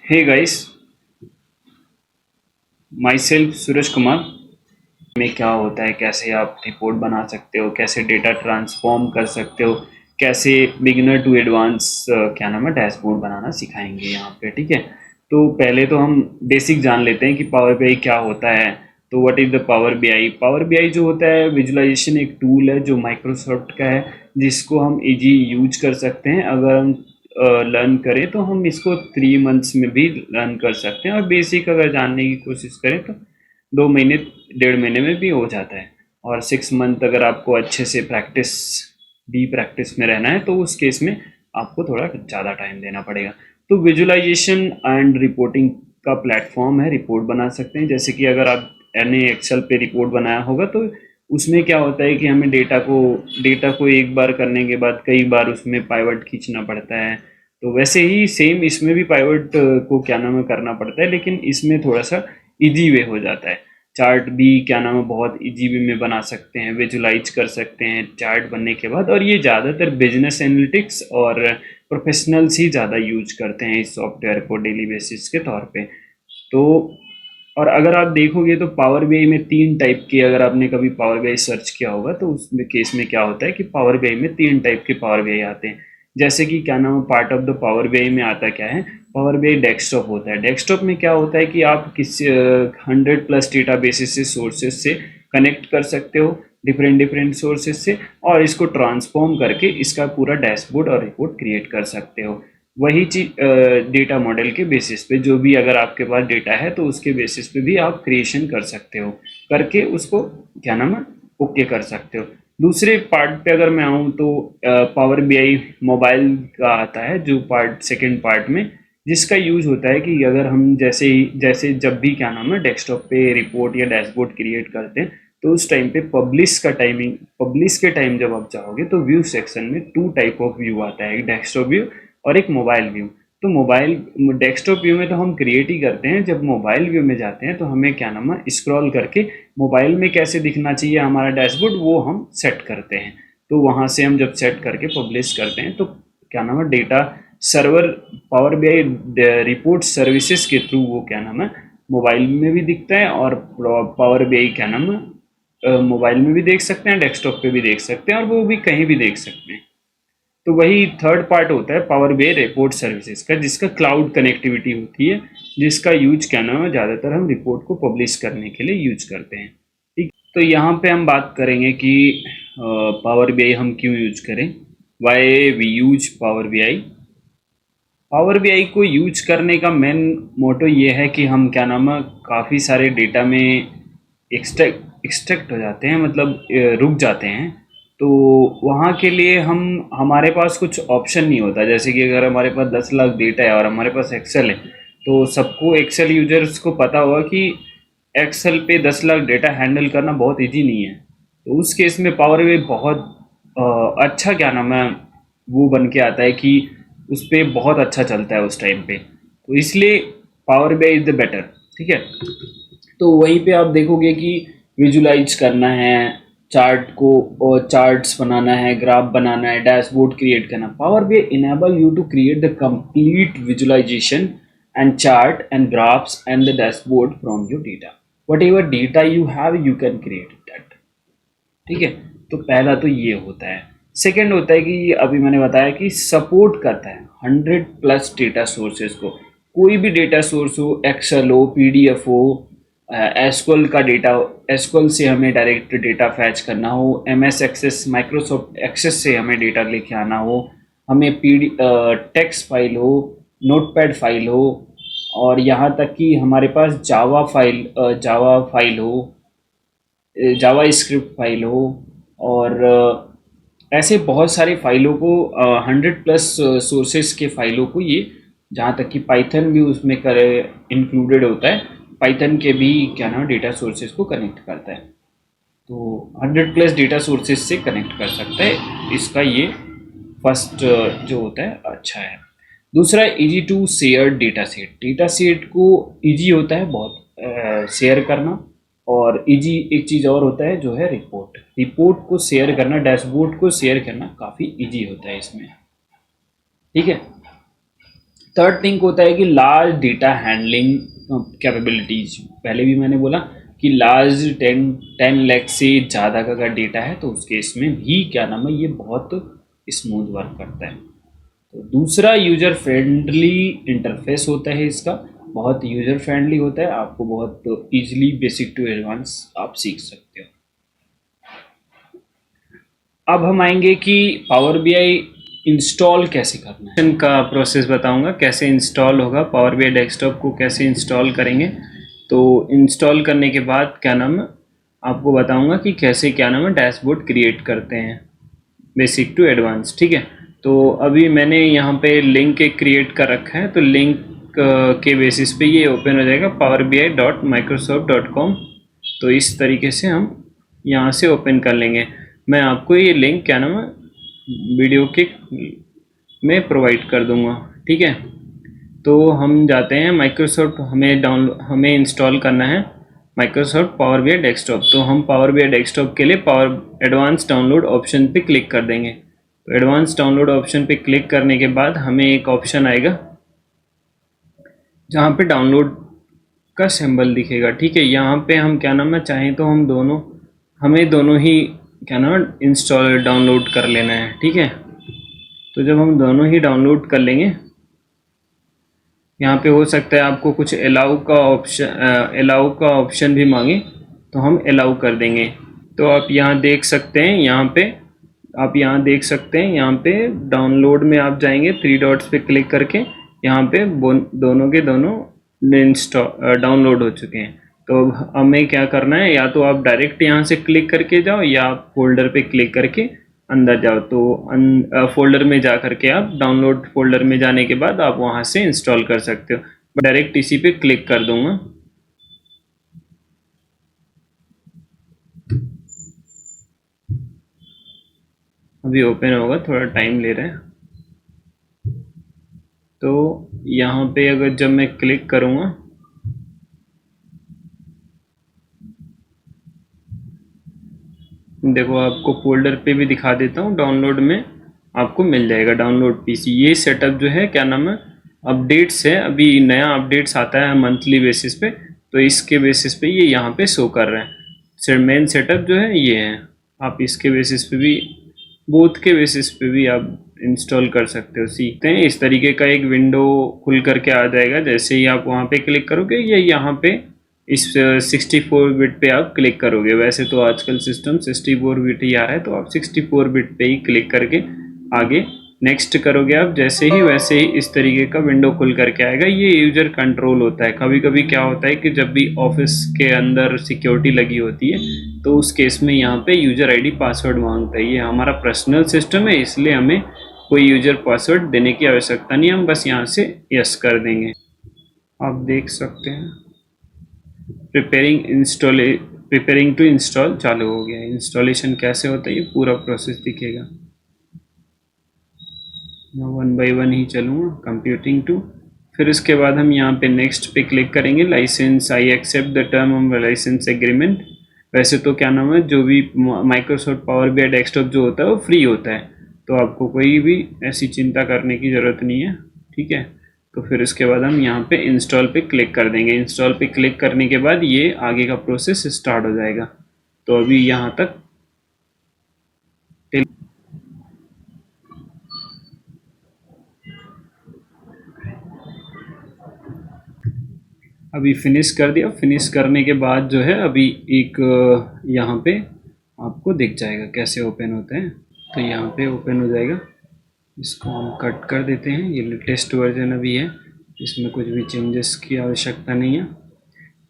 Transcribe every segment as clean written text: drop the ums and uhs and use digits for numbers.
Hey guys, my self Suraj Kumar. में क्या होता है, कैसे आप रिपोर्ट बना सकते हो, कैसे डेटा ट्रांसफॉर्म कर सकते हो, कैसे बिगिनर टू एडवांस क्या नाम है डैशबोर्ड बनाना सिखाएंगे यहाँ पे। ठीक है, तो पहले तो हम बेसिक जान लेते हैं कि पावर बीआई क्या होता है। तो what is the power BI? Power BI जो होता है विजुअलाइजेशन एक टूल है जो माइक्रोसॉफ्ट का है, जिसको हम इजी यूज कर सकते हैं। अगर हम लर्न करें तो हम इसको 3 मंथ्स में भी लर्न कर सकते हैं, और बेसिक अगर जानने की कोशिश करें तो 2 महीने 1.5 महीने में भी हो जाता है। और 6 मंथ अगर आपको अच्छे से प्रैक्टिस में रहना है तो उस केस में आपको थोड़ा ज़्यादा टाइम देना पड़ेगा। तो विजुअलाइजेशन एंड रिपोर्टिंग का प्लेटफॉर्म है, रिपोर्ट बना सकते हैं। जैसे कि अगर आप एन एक्सेल पे रिपोर्ट बनाया होगा तो उसमें क्या होता है कि हमें डेटा को एक बार करने के बाद कई बार उसमें पाइवट खींचना पड़ता है। तो वैसे ही सेम इसमें भी पाइवट को क्या नाम है करना पड़ता है, लेकिन इसमें थोड़ा सा इजी वे हो जाता है। चार्ट भी क्या नाम है बहुत इजी वे में बना सकते हैं, विजुलाइज कर सकते हैं चार्ट बनने के बाद। और ये ज़्यादातर बिजनेस एनालिटिक्स और प्रोफेशनल्स ही ज़्यादा यूज करते हैं इस सॉफ्टवेयर को डेली बेसिस के तौर पे। तो और अगर आप देखोगे तो पावर बीआई में 3 टाइप के, अगर आपने कभी पावर बीआई सर्च किया होगा तो उसमें केस में क्या होता है कि पावर बीआई में 3 टाइप के पावर बीआई आते हैं। जैसे कि क्या नाम है part of the power BI में आता क्या है, पावर बीआई डेस्कटॉप होता है। डेस्कटॉप में क्या होता है कि आप किसी 100+ डेटा बेसिस से सोर्सेज से कनेक्ट कर सकते हो, डिफरेंट डिफरेंट सोर्सेज से, और इसको ट्रांसफॉर्म करके इसका पूरा डैशबोर्ड और रिपोर्ट क्रिएट कर सकते हो। वही चीज डेटा मॉडल के बेसिस पे, जो भी अगर आपके पास डेटा है तो उसके बेसिस पे भी आप क्रिएशन कर सकते हो, करके उसको क्या नाम है ओके कर सकते हो। दूसरे पार्ट पे अगर मैं आऊँ तो पावर बीआई मोबाइल का आता है, जो पार्ट सेकंड पार्ट में, जिसका यूज होता है कि अगर हम जैसे जब भी क्या नाम है डेस्कटॉप पे रिपोर्ट या डैशबोर्ड क्रिएट करते हैं तो उस टाइम पे पब्लिश के टाइम जब आप जाओगे तो व्यू सेक्शन में 2 टाइप ऑफ व्यू आता है, एक डेस्कटॉप व्यू और एक मोबाइल व्यू। तो मोबाइल डेस्कटॉप व्यू में तो हम क्रिएट ही करते हैं, जब मोबाइल व्यू में जाते हैं तो हमें क्या नाम है स्क्रॉल करके मोबाइल में कैसे दिखना चाहिए हमारा डैशबोर्ड वो हम सेट करते हैं। तो वहाँ से हम जब सेट करके पब्लिश करते हैं तो क्या नाम है data server power BI report services के थ्रू वो क्या नाम है मोबाइल में भी दिखता है, और पावर बीआई क्या नाम है मोबाइल में भी देख सकते हैं, डेस्कटॉप पे भी देख सकते हैं, और वो भी कहीं भी देख सकते हैं। तो वही थर्ड पार्ट होता है पावर बीआई रिपोर्ट सर्विसेज का, जिसका क्लाउड कनेक्टिविटी होती है, जिसका यूज क्या नाम है ज़्यादातर हम रिपोर्ट को पब्लिश करने के लिए यूज करते हैं। ठीक, तो यहाँ पे हम बात करेंगे कि पावर बीआई हम क्यों यूज करें, why we use power BI. Power BI को यूज करने का मेन मोटो ये है कि हम क्या नाम है काफ़ी सारे डेटा में एक्सट्रैक्ट हो जाते हैं, मतलब रुक जाते हैं। तो वहाँ के लिए हमारे पास कुछ ऑप्शन नहीं होता। जैसे कि अगर हमारे पास 10 लाख डेटा है और हमारे पास एक्सेल है, तो सबको एक्सेल यूजर्स को पता होगा कि एक्सेल पे 10 लाख डेटा हैंडल करना बहुत इजी नहीं है। तो उस केस में पावर बीआई बहुत अच्छा क्या नाम है वो बन के आता है कि उस पर बहुत अच्छा चलता है उस टाइम पे। तो इसलिए power BI is the better. ठीक है, तो वहीं पे आप देखोगे कि विजुलाइज करना है चार्ट को, और चार्ट्स बनाना है, ग्राफ बनाना है, डैशबोर्ड क्रिएट करना, power BI enable you to create the complete visualization and chart and graphs and the dashboard from your data. Whatever data you have you can create that. ठीक है, तो पहला तो ये होता है। सेकंड होता है कि अभी मैंने बताया कि सपोर्ट करता है 100+ डेटा सोर्सेज को। कोई भी डेटा सोर्स हो, एक्सेल हो, पीडीएफ हो, एसक्यूएल का डेटा, एसक्यूएल से हमें डायरेक्ट डेटा फैच करना हो, एमएस एक्सेस माइक्रोसॉफ्ट एक्सेस से हमें डेटा लेके आना हो, हमें टेक्स्ट फाइल हो, नोटपैड फाइल हो, और यहाँ तक कि हमारे पास जावा फाइल हो, जावा स्क्रिप्ट फाइल हो, और ऐसे बहुत सारे फाइलों को 100+ सोर्सेस के फाइलों को ये, जहाँ तक कि पाइथन भी उसमें करे इंक्लूडेड होता है, पाइथन के भी क्या नाम डेटा सोर्सेज को कनेक्ट करता है। तो 100+ डेटा सोर्सेज से कनेक्ट कर सकता है, इसका ये फर्स्ट जो होता है अच्छा है। दूसरा easy to share data set को इजी होता है बहुत शेयर करना। और इजी एक चीज़ और होता है जो है रिपोर्ट को शेयर करना, डैशबोर्ड को शेयर करना काफ़ी इजी होता है इसमें। ठीक है, थर्ड थिंग होता है कि लार्ज डेटा हैंडलिंग कैपेबिलिटीज। पहले भी मैंने बोला कि लार्ज 10 लाख से ज़्यादा का अगर डेटा है तो उस केस में भी क्या नाम है, ये बहुत स्मूथ वर्क करता है। तो दूसरा यूजर फ्रेंडली इंटरफेस होता है इसका, बहुत यूजर फ्रेंडली होता है, आपको बहुत इजीली बेसिक टू एडवांस आप सीख सकते हो। अब हम आएंगे कि पावर बीआई इंस्टॉल कैसे करना है, इनका प्रोसेस बताऊंगा कैसे इंस्टॉल होगा। पावर बीआई डेस्कटॉप को कैसे इंस्टॉल करेंगे, तो इंस्टॉल करने के बाद क्या नाम है आपको बताऊंगा कि कैसे क्या नाम है डैशबोर्ड क्रिएट करते हैं बेसिक टू एडवांस। ठीक है, तो अभी मैंने यहाँ पे लिंक एक क्रिएट कर रखा है, तो लिंक के बेसिस पे ये ओपन हो जाएगा powerbi.microsoft.com। तो इस तरीके से हम यहाँ से ओपन कर लेंगे। मैं आपको ये लिंक क्या नाम है वीडियो के में प्रोवाइड कर दूँगा। ठीक है, तो हम जाते हैं माइक्रोसॉफ्ट, हमें इंस्टॉल करना है माइक्रोसॉफ्ट पावर बीआई डेस्कटॉप। तो हम पावर बीआई डेस्कटॉप के लिए पावर एडवांस डाउनलोड ऑप्शन पे क्लिक कर देंगे। तो एडवांस डाउनलोड ऑप्शन पे क्लिक करने के बाद हमें एक ऑप्शन आएगा जहाँ पे डाउनलोड का सिंबल दिखेगा। ठीक है, यहाँ पे हम क्या नाम है चाहें तो हमें दोनों ही क्या नाम है इंस्टॉल डाउनलोड कर लेना है। ठीक है, तो जब हम दोनों ही डाउनलोड कर लेंगे, यहाँ पे हो सकता है आपको कुछ अलाउ का ऑप्शन भी मांगे, तो हम अलाउ कर देंगे। तो आप यहाँ देख सकते हैं, यहाँ पे डाउनलोड में आप जाएंगे, 3 डॉट्स पे क्लिक करके यहाँ पे दोनों के दोनों डाउनलोड हो चुके हैं। तो हमें क्या करना है, या तो आप डायरेक्ट यहाँ से क्लिक करके जाओ या आप फोल्डर पे क्लिक करके अंदर जाओ। तो फोल्डर में जा करके आप डाउनलोड फोल्डर में जाने के बाद आप वहाँ से इंस्टॉल कर सकते हो। मैं डायरेक्ट इसी पे क्लिक कर दूंगा। अभी ओपन होगा, थोड़ा टाइम ले रहा है। तो यहाँ पे अगर जब मैं क्लिक करूँगा, देखो आपको फोल्डर पे भी दिखा देता हूँ, डाउनलोड में आपको मिल जाएगा डाउनलोड पीसी। ये सेटअप जो है क्या नाम है अपडेट्स है, अभी नया अपडेट्स आता है मंथली बेसिस पे, तो इसके बेसिस पे ये यहाँ पे शो कर रहे हैं। सर मेन सेटअप जो है ये है, आप इसके बेसिस पे भी बोथ के बेसिस पे भी आप इंस्टॉल कर सकते हो। सीखते हैं, इस तरीके का एक विंडो खुल करके आ जाएगा। जैसे ही आप वहाँ पे क्लिक करोगे, ये यहाँ पे इस 64 बिट पे आप क्लिक करोगे। वैसे तो आजकल सिस्टम 64 बिट ही आ रहा है, तो आप 64 बिट पे ही क्लिक करके आगे नेक्स्ट करोगे आप। जैसे ही वैसे ही इस तरीके का विंडो खुल करके आएगा। ये यूजर कंट्रोल होता है। कभी कभी क्या होता है कि जब भी ऑफिस के अंदर सिक्योरिटी लगी होती है, तो उस केस में यहाँ पे यूजर आईडी पासवर्ड मांगता है। ये हमारा पर्सनल सिस्टम है, इसलिए हमें कोई यूजर पासवर्ड देने की आवश्यकता नहीं, हम बस यहाँ से यस कर देंगे। आप देख सकते हैं प्रिपेयरिंग टू इंस्टॉल चालू हो गया। इंस्टॉलेशन कैसे होता है ये पूरा प्रोसेस दिखेगा। मैं 1 बाय 1 ही चलूँगा, कंप्यूटिंग टू। फिर उसके बाद हम यहाँ पे नेक्स्ट पे क्लिक करेंगे। License, I accept the term of license agreement. वैसे तो क्या नाम है जो भी माइक्रोसॉफ्ट पावर बीआई डेस्कटॉप जो होता है वो फ्री होता है, तो आपको कोई भी ऐसी चिंता करने की ज़रूरत नहीं है। ठीक है, तो फिर उसके बाद हम यहाँ पे इंस्टॉल पे क्लिक कर देंगे। इंस्टॉल पे क्लिक करने के बाद ये आगे का प्रोसेस स्टार्ट हो जाएगा। तो अभी यहाँ तक अभी फिनिश कर दिया। फिनिश करने के बाद जो है अभी एक यहाँ पे आपको दिख जाएगा कैसे ओपन होते हैं। तो यहाँ पे ओपन हो जाएगा। इसको हम कट कर देते हैं, ये लेटेस्ट वर्जन अभी है, इसमें कुछ भी चेंजेस की आवश्यकता नहीं है।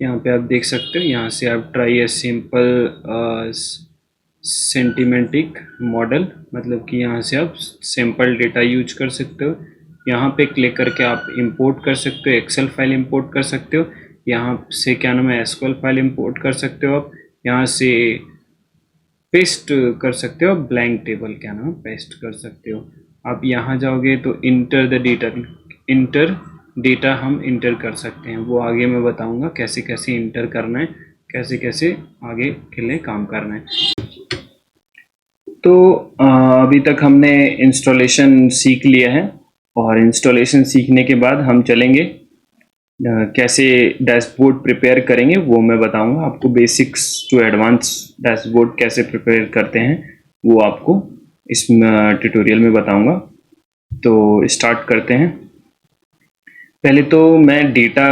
यहाँ पे आप देख सकते हो, यहाँ से आप ट्राई ए सिंपल सिंटेमेटिक मॉडल, मतलब कि यहाँ से आप सिंपल डेटा यूज कर सकते हो। यहाँ पे क्लिक करके आप इंपोर्ट कर सकते हो, एक्सेल फाइल इंपोर्ट कर सकते हो। यहाँ से क्या नाम है एसक्यूएल फाइल इंपोर्ट कर सकते हो आप। यहाँ से पेस्ट कर सकते हो, ब्लैंक टेबल क्या नाम है पेस्ट कर सकते हो। आप यहाँ जाओगे तो इंटर डेटा हम इंटर कर सकते हैं, वो आगे मैं बताऊंगा कैसे कैसे इंटर करना है, कैसे कैसे आगे के लिए काम करना है। तो अभी तक हमने इंस्टॉलेशन सीख लिया है और इंस्टॉलेशन सीखने के बाद हम चलेंगे कैसे डैशबोर्ड प्रिपेयर करेंगे वो मैं बताऊंगा आपको। बेसिक्स टू एडवांस डैशबोर्ड कैसे प्रिपेयर करते हैं वो आपको इस ट्यूटोरियल में बताऊंगा। तो स्टार्ट करते हैं। पहले तो मैं डेटा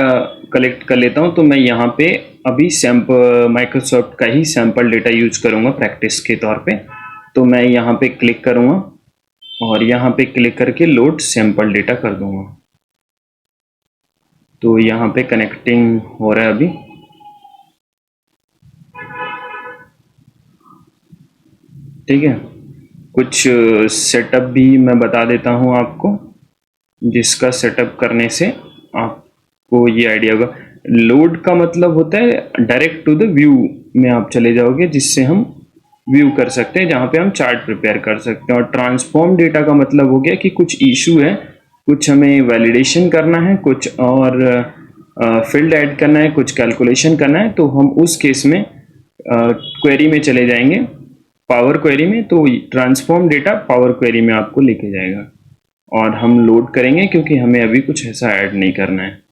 कलेक्ट कर लेता हूं। तो मैं यहाँ पे अभी सैम्पल माइक्रोसॉफ्ट का ही सैम्पल डेटा यूज करूँगा प्रैक्टिस के तौर पे। तो मैं यहाँ पे क्लिक करूँगा और यहाँ पे क्लिक करके लोड सैम्पल डेटा कर दूँगा। तो यहाँ पे कनेक्टिंग हो रहा है अभी। ठीक है, कुछ सेटअप भी मैं बता देता हूँ आपको, जिसका सेटअप करने से आपको ये आइडिया होगा। लोड का मतलब होता है डायरेक्ट टू द व्यू में आप चले जाओगे, जिससे हम व्यू कर सकते हैं, जहाँ पे हम चार्ट प्रिपेयर कर सकते हैं। और ट्रांसफॉर्म डेटा का मतलब हो गया कि कुछ इशू है, कुछ हमें वैलिडेशन करना है, कुछ और फील्ड ऐड करना है, कुछ कैलकुलेशन करना है। तो हम उस केस में क्वेरी में चले जाएंगे, पावर क्वेरी में। तो ट्रांसफॉर्म डेटा पावर क्वेरी में आपको लेके जाएगा और हम लोड करेंगे, क्योंकि हमें अभी कुछ ऐसा ऐड नहीं करना है।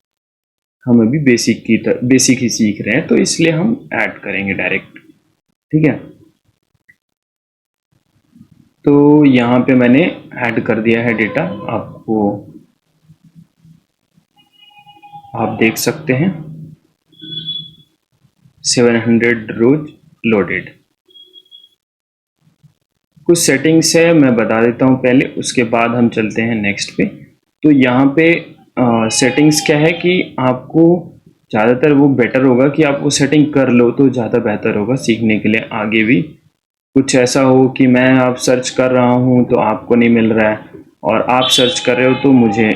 हम अभी बेसिक ही सीख रहे हैं, तो इसलिए हम ऐड करेंगे डायरेक्ट। ठीक है, तो यहाँ पे मैंने ऐड कर दिया है डेटा, आपको आप देख सकते हैं 700 रोज लोडेड। कुछ सेटिंग्स है मैं बता देता हूँ पहले, उसके बाद हम चलते हैं नेक्स्ट पे। तो यहाँ पे सेटिंग्स क्या है कि आपको ज़्यादातर वो बेटर होगा कि आप वो सेटिंग कर लो तो ज़्यादा बेहतर होगा सीखने के लिए। आगे भी कुछ ऐसा हो कि मैं आप सर्च कर रहा हूँ तो आपको नहीं मिल रहा है, और आप सर्च कर रहे हो तो मुझे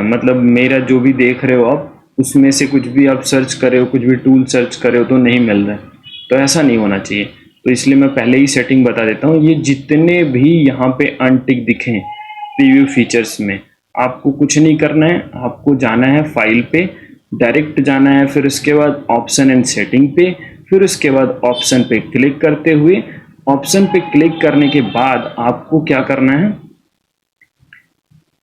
मतलब मेरा जो भी देख रहे हो आप, उसमें से कुछ भी आप सर्च कर रहे हो, कुछ भी टूल सर्च कर रहे हो तो नहीं मिल रहा है। तो ऐसा नहीं होना चाहिए। तो इसलिए मैं पहले ही सेटिंग बता देता हूँ। ये जितने भी यहाँ पे अनटिक दिखें प्रीव्यू फीचर्स में, आपको कुछ नहीं करना है। आपको जाना है फाइल पे, डायरेक्ट जाना है, फिर उसके बाद ऑप्शन एंड सेटिंग पे, फिर उसके बाद ऑप्शन पे क्लिक करते हुए, ऑप्शन पे क्लिक करने के बाद आपको क्या करना है,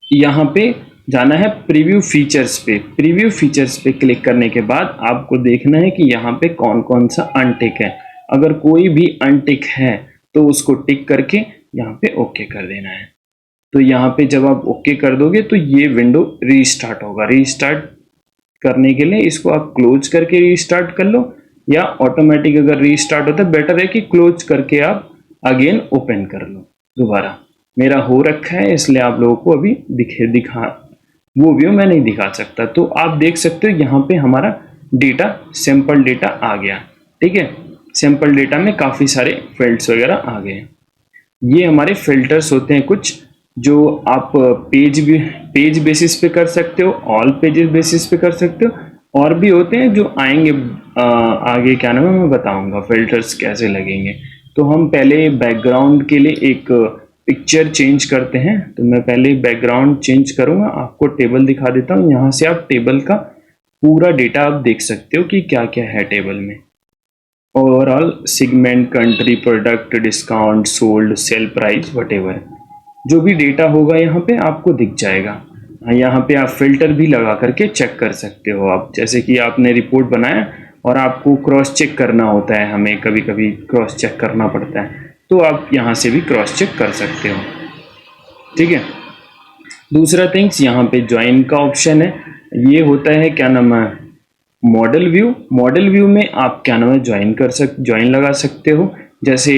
यहाँ पे जाना है प्रीव्यू फीचर्स पे। प्रीव्यू फीचर्स पे क्लिक करने के बाद आपको देखना है कि यहाँ पे कौन कौन सा अनटिक है। अगर कोई भी अनटिक है तो उसको टिक करके यहाँ पे ओके कर देना है। तो यहाँ पे जब आप ओके कर दोगे तो ये विंडो रीस्टार्ट होगा। रीस्टार्ट करने के लिए इसको आप क्लोज करके रीस्टार्ट कर लो, या ऑटोमेटिक अगर रीस्टार्ट होता है, बेटर है कि क्लोज करके आप अगेन ओपन कर लो दोबारा। मेरा हो रखा है इसलिए आप लोगों को अभी दिखा वो व्यू मैं नहीं दिखा सकता। तो आप देख सकते हो यहाँ पे हमारा डेटा सैंपल डेटा आ गया। ठीक है, सैंपल डेटा में काफ़ी सारे फील्ड्स वगैरह आ गए। ये हमारे फिल्टर्स होते हैं कुछ, जो आप पेज बेसिस पे कर सकते हो, ऑल पेजेस बेसिस पे कर सकते हो, और भी होते हैं जो आएंगे आगे, क्या नाम है मैं बताऊंगा फिल्टर्स कैसे लगेंगे। तो हम पहले बैकग्राउंड के लिए एक पिक्चर चेंज करते हैं। तो मैं पहले बैकग्राउंड चेंज करूंगा, आपको टेबल दिखा देता हूँ। यहाँ से आप टेबल का पूरा डेटा आप देख सकते हो कि क्या क्या है टेबल में। Overall segment, country, product, discount, sold, sale price, whatever, जो भी डेटा होगा यहाँ पे आपको दिख जाएगा। यहाँ पे आप फिल्टर भी लगा करके चेक कर सकते हो आप। जैसे कि आपने रिपोर्ट बनाया और आपको क्रॉस चेक करना होता है, हमें कभी कभी क्रॉस चेक करना पड़ता है, तो आप यहाँ से भी क्रॉस चेक कर सकते हो। ठीक है, दूसरा थिंग्स यहाँ पे ज्वाइन का ऑप्शन है। ये होता है क्या नाम है मॉडल व्यू। मॉडल व्यू में आप क्या नाम है ज्वाइन लगा सकते हो। जैसे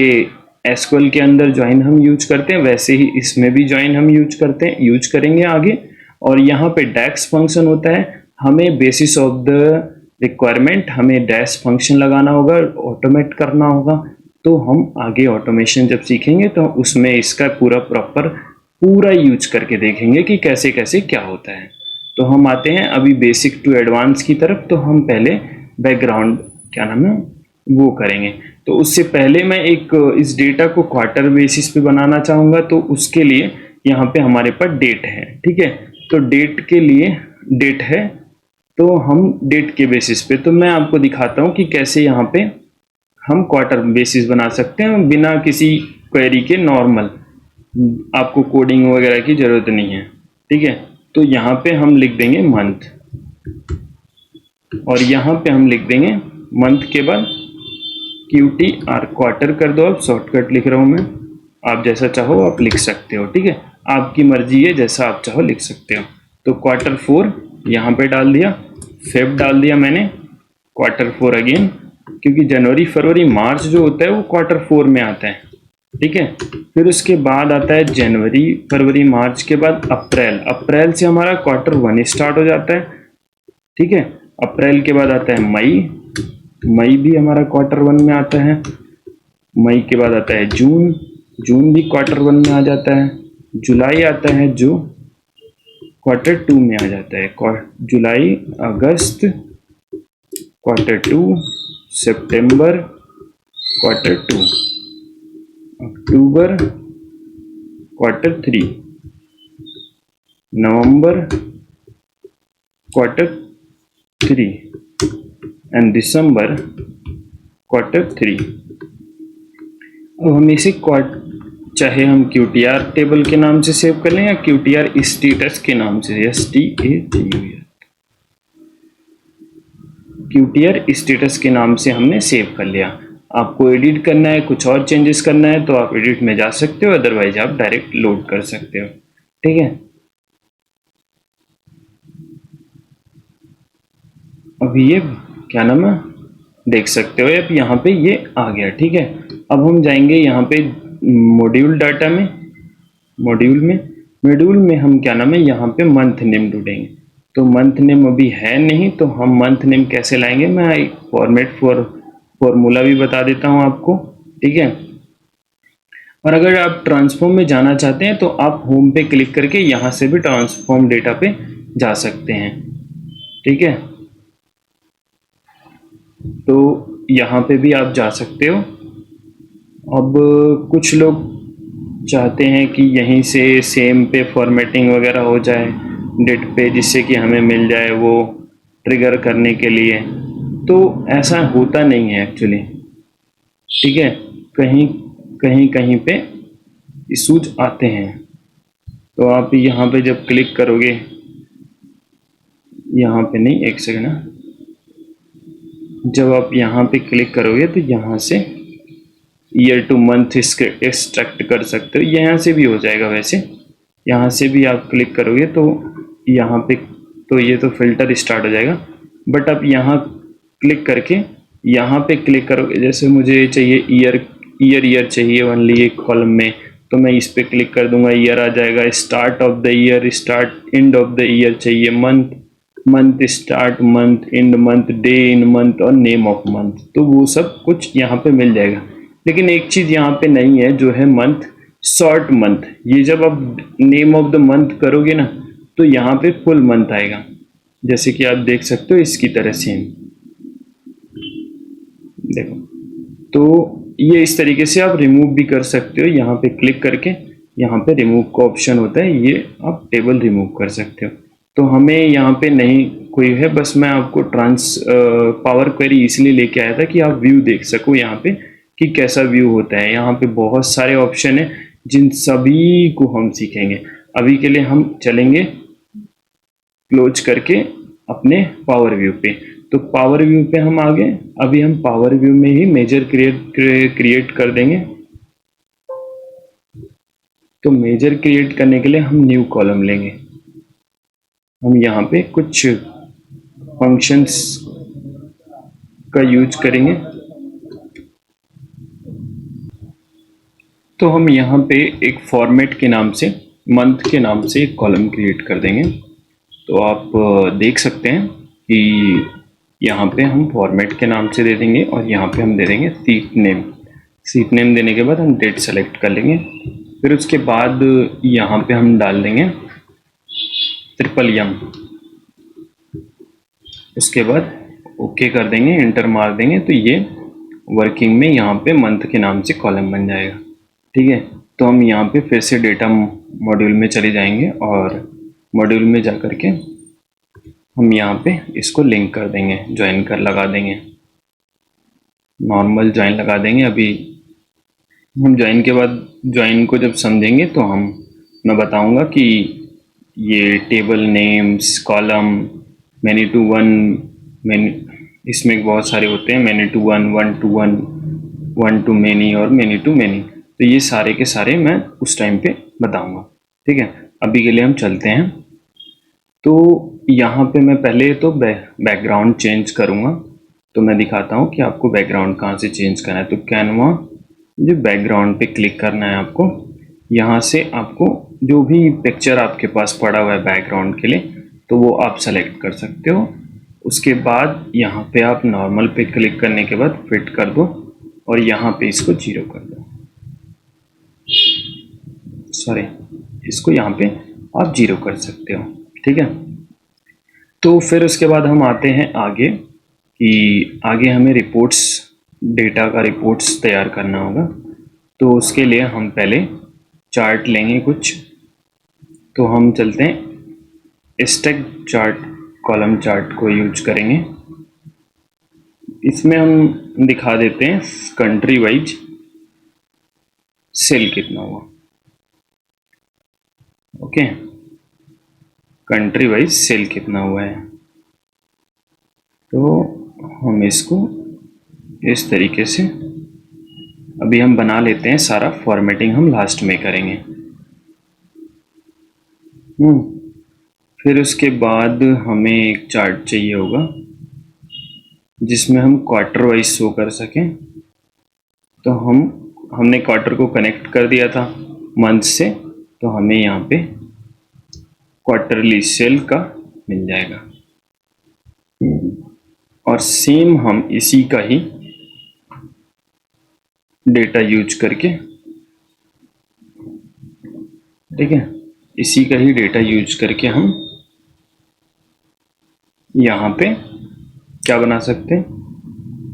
एसक्यूएल के अंदर ज्वाइन हम यूज करते हैं, वैसे ही इसमें भी ज्वाइन हम यूज करेंगे आगे। और यहाँ पे डैक्स फंक्शन होता है, हमें बेसिस ऑफ द रिक्वायरमेंट हमें डैश फंक्शन लगाना होगा, ऑटोमेट करना होगा। तो हम आगे ऑटोमेशन जब सीखेंगे तो उसमें इसका पूरा यूज करके देखेंगे कि कैसे कैसे क्या होता है। तो हम आते हैं अभी बेसिक टू एडवांस की तरफ। तो हम पहले बैकग्राउंड क्या नाम है वो करेंगे। तो उससे पहले मैं एक इस डेटा को क्वार्टर बेसिस पे बनाना चाहूँगा, तो उसके लिए यहाँ पे हमारे पास डेट है। ठीक है, तो डेट के लिए डेट है, तो हम डेट के बेसिस पे, तो मैं आपको दिखाता हूँ कि कैसे यहाँ पे हम क्वार्टर बेसिस बना सकते हैं बिना किसी क्वेरी के। नॉर्मल, आपको कोडिंग वगैरह की ज़रूरत नहीं है। ठीक है, तो यहाँ पे हम लिख देंगे मंथ, और यहाँ पे हम लिख देंगे मंथ के बाद QTR, क्वार्टर कर दो। अब शॉर्टकट लिख रहा हूँ मैं, आप जैसा चाहो आप लिख सकते हो, ठीक है, आपकी मर्जी है, जैसा आप चाहो लिख सकते हो। तो Q4 यहाँ पे डाल दिया, फेब डाल दिया मैंने, Q4 अगेन, क्योंकि जनवरी फरवरी मार्च जो होता है वो Q4 में आता है, ठीक है। फिर उसके बाद आता है जनवरी फरवरी मार्च के बाद अप्रैल, अप्रैल से हमारा Q1 स्टार्ट हो जाता है, ठीक है। अप्रैल के बाद आता है मई, मई भी हमारा Q1 में आता है। मई के बाद आता है जून, जून भी Q1 में आ जाता है। जुलाई आता है जो Q2 में आ जाता है। जुलाई अगस्त Q2, September Q2, October Q3, November Q3 and December Q3। अब हम इसे चाहे हम QTR टेबल के नाम से सेव कर लें या QTR स्टेटस के नाम से, QTR स्टेटस के नाम से हमने सेव कर लिया। आपको एडिट करना है, कुछ और चेंजेस करना है तो आप एडिट में जा सकते हो, अदरवाइज आप डायरेक्ट लोड कर सकते हो, ठीक है। अभी ये क्या नाम है देख सकते हो, अब यहाँ पे ये आ गया, ठीक है। अब हम जाएंगे यहाँ पे मॉड्यूल डाटा में, मॉड्यूल में हम क्या नाम है यहाँ पे मंथ नेम ढूंढेंगे। तो मंथ नेम अभी है नहीं, तो हम मंथ नेम कैसे लाएंगे, मैं एक फॉर्मूला भी बता देता हूँ आपको, ठीक है। और अगर आप ट्रांसफॉर्म में जाना चाहते हैं तो आप होम पे क्लिक करके यहाँ से भी ट्रांसफॉर्म डेटा पे जा सकते हैं, ठीक है। तो यहाँ पे भी आप जा सकते हो। अब कुछ लोग चाहते हैं कि यहीं से सेम पे फॉर्मेटिंग वगैरह हो जाए डेट पे, जिससे कि हमें मिल जाए वो ट्रिगर करने के लिए, तो ऐसा होता नहीं है एक्चुअली, ठीक है। कहीं पे इशूज आते हैं। तो आप यहाँ पे जब क्लिक करोगे, यहाँ पे नहीं, एक सेकंड ना, जब आप यहाँ पे क्लिक करोगे तो यहाँ से ईयर टू मंथ एक्सट्रैक्ट कर सकते हो, यहाँ से भी हो जाएगा। वैसे यहाँ से भी आप क्लिक करोगे तो यहाँ पे तो ये तो फिल्टर स्टार्ट हो जाएगा, बट आप यहाँ क्लिक करके यहाँ पे क्लिक करोगे, जैसे मुझे चाहिए ईयर चाहिए ओनली एक कॉलम में, तो मैं इस पे क्लिक कर दूंगा, ईयर आ जाएगा। Start of the year, start end of the year चाहिए, month start, month end, month day in month और नेम ऑफ मंथ, तो वो सब कुछ यहाँ पे मिल जाएगा। लेकिन एक चीज यहाँ पे नहीं है, जो है मंथ, शॉर्ट मंथ। ये जब आप नेम ऑफ द मंथ करोगे ना तो यहाँ पे फुल मंथ आएगा, जैसे कि आप देख सकते हो इसकी तरह सेम, देखो। तो ये इस तरीके से आप रिमूव भी कर सकते हो, यहाँ पे क्लिक करके यहाँ पे रिमूव का ऑप्शन होता है, ये आप टेबल रिमूव कर सकते हो। तो हमें यहाँ पे नहीं कोई है, बस मैं आपको पावर क्वेरी इसलिए लेके आया था कि आप व्यू देख सको यहाँ पे कि कैसा व्यू होता है। यहाँ पे बहुत सारे ऑप्शन है जिन सभी को हम सीखेंगे। अभी के लिए हम चलेंगे क्लोज करके अपने पावर व्यू पे। तो पावर व्यू पे हम आ गए, अभी हम पावर व्यू में ही मेजर क्रिएट कर देंगे। तो मेजर क्रिएट करने के लिए हम न्यू कॉलम लेंगे, हम यहाँ पे कुछ फंक्शंस का यूज करेंगे। तो हम यहाँ पे एक फॉर्मेट के नाम से, मंथ के नाम से एक कॉलम क्रिएट कर देंगे। तो आप देख सकते हैं कि यहाँ पे हम फॉर्मेट के नाम से दे देंगे और यहाँ पे हम दे देंगे सीट नेम देने के बाद हम डेट सेलेक्ट कर लेंगे। फिर उसके बाद यहाँ पे हम डाल देंगे MMM, उसके बाद ओके कर देंगे, एंटर मार देंगे, तो ये वर्किंग में यहाँ पे मंथ के नाम से कॉलम बन जाएगा, ठीक है। तो हम यहाँ पे फिर से डेटा मॉड्यूल में चले जाएंगे और मॉड्यूल में जा कर के हम यहाँ पे इसको लिंक कर देंगे, ज्वाइन कर लगा देंगे, नॉर्मल ज्वाइन लगा देंगे। अभी हम ज्वाइन के बाद, ज्वाइन को जब समझेंगे तो मैं बताऊंगा कि ये table names, column, many to one, many, इसमें बहुत सारे होते हैं, many to one, one to one, one to many और मैनी टू मैनी। तो ये सारे के सारे मैं उस टाइम पे बताऊंगा। ठीक है, अभी के लिए हम चलते हैं। तो यहाँ पे मैं पहले तो बैकग्राउंड चेंज करूँगा। तो मैं दिखाता हूँ कि आपको बैकग्राउंड कहाँ से चेंज करना है। तो कैनवा, जो बैकग्राउंड पे क्लिक करना है आपको। यहाँ से आपको जो भी पिक्चर आपके पास पड़ा हुआ है बैकग्राउंड के लिए, तो वो आप सेलेक्ट कर सकते हो। उसके बाद यहाँ पे आप नॉर्मल पे क्लिक करने के बाद फिट कर दो और यहाँ पे इसको 0 कर दो। सॉरी, इसको यहाँ पे आप 0 कर सकते हो। ठीक है, तो फिर उसके बाद हम आते हैं आगे कि आगे हमें रिपोर्ट्स, डेटा का रिपोर्ट्स तैयार करना होगा। तो उसके लिए हम पहले चार्ट लेंगे कुछ। तो हम चलते हैं स्टैक चार्ट, कॉलम चार्ट को यूज करेंगे। इसमें हम दिखा देते हैं कंट्री वाइज सेल कितना हुआ। ओके, कंट्री वाइज सेल कितना हुआ है। तो हम इसको इस तरीके से अभी हम बना लेते हैं। सारा फॉर्मेटिंग हम लास्ट में करेंगे। फिर उसके बाद हमें एक चार्ट चाहिए होगा जिसमें हम क्वार्टर वाइज शो कर सकें। तो हमने क्वार्टर को कनेक्ट कर दिया था मंथ से, तो हमें यहाँ पे क्वार्टरली सेल का मिल जाएगा। और सेम हम इसी का ही डेटा यूज करके, ठीक है, इसी का ही डेटा यूज करके हम यहाँ पे क्या बना सकते हैं,